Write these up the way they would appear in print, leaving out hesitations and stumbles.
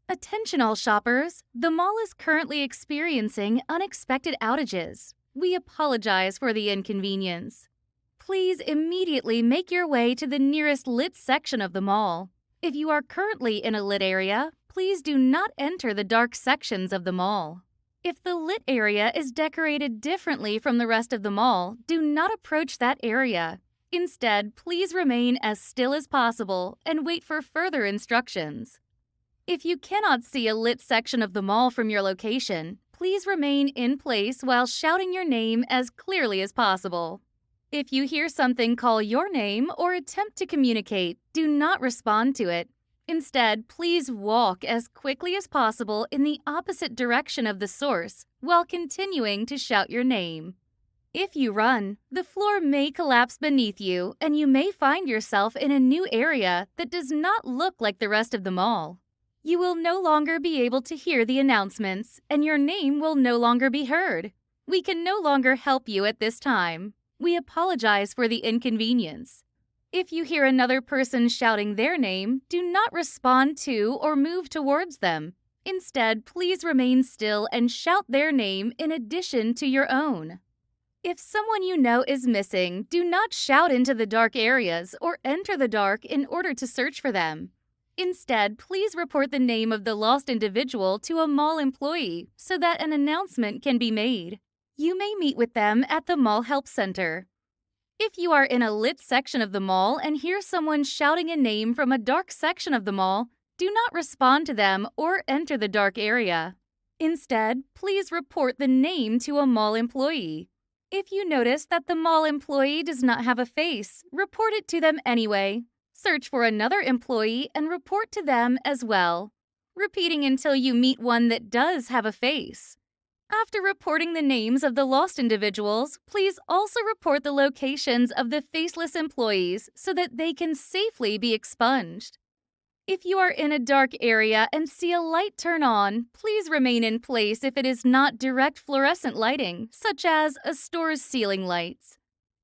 Attention all shoppers, the mall is currently experiencing unexpected outages. We apologize for the inconvenience. Please immediately make your way to the nearest lit section of the mall. If you are currently in a lit area, please do not enter the dark sections of the mall. If the lit area is decorated differently from the rest of the mall, do not approach that area. Instead, please remain as still as possible and wait for further instructions. If you cannot see a lit section of the mall from your location, please remain in place while shouting your name as clearly as possible. If you hear something call your name or attempt to communicate, do not respond to it. Instead, please walk as quickly as possible in the opposite direction of the source while continuing to shout your name. If you run, the floor may collapse beneath you and you may find yourself in a new area that does not look like the rest of the mall. You will no longer be able to hear the announcements, and your name will no longer be heard. We can no longer help you at this time. We apologize for the inconvenience. If you hear another person shouting their name, do not respond to or move towards them. Instead, please remain still and shout their name in addition to your own. If someone you know is missing, do not shout into the dark areas or enter the dark in order to search for them. Instead, please report the name of the lost individual to a mall employee so that an announcement can be made. You may meet with them at the Mall Help Center. If you are in a lit section of the mall and hear someone shouting a name from a dark section of the mall, do not respond to them or enter the dark area. Instead, please report the name to a mall employee. If you notice that the mall employee does not have a face, report it to them anyway. Search for another employee and report to them as well, repeating until you meet one that does have a face. After reporting the names of the lost individuals, please also report the locations of the faceless employees so that they can safely be expunged. If you are in a dark area and see a light turn on, please remain in place if it is not direct fluorescent lighting, such as a store's ceiling lights.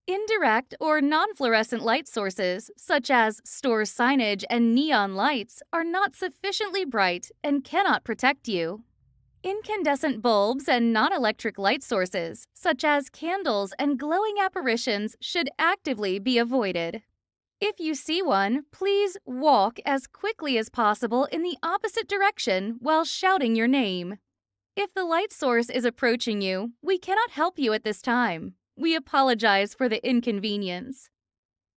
Indirect or non-fluorescent light sources, such as store signage and neon lights, are not sufficiently bright and cannot protect you. Incandescent bulbs and non-electric light sources, such as candles and glowing apparitions, should actively be avoided. If you see one, please walk as quickly as possible in the opposite direction while shouting your name. If the light source is approaching you, we cannot help you at this time. We apologize for the inconvenience.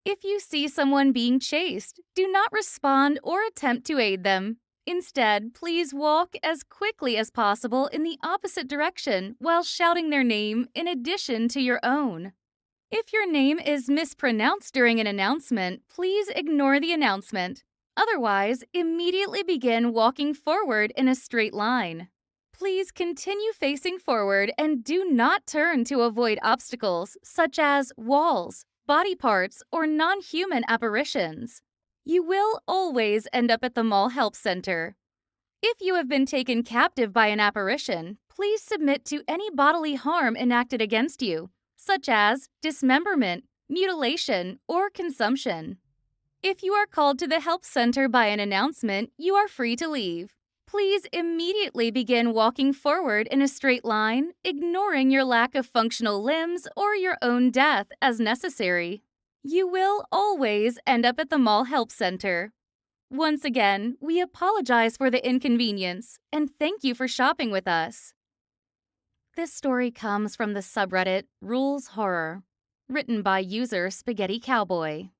If you see someone being chased, do not respond or attempt to aid them. Instead, please walk as quickly as possible in the opposite direction while shouting their name in addition to your own. If your name is mispronounced during an announcement, please ignore the announcement. Otherwise, immediately begin walking forward in a straight line. Please continue facing forward and do not turn to avoid obstacles such as walls, body parts, or non-human apparitions. You will always end up at the Mall Help Center. If you have been taken captive by an apparition, please submit to any bodily harm enacted against you, such as dismemberment, mutilation, or consumption. If you are called to the Help Center by an announcement, you are free to leave. Please immediately begin walking forward in a straight line, ignoring your lack of functional limbs or your own death as necessary. You will always end up at the Mall Help Center. Once again, we apologize for the inconvenience and thank you for shopping with us. This story comes from the subreddit RulesHorror, written by user SpaghettiCowboy.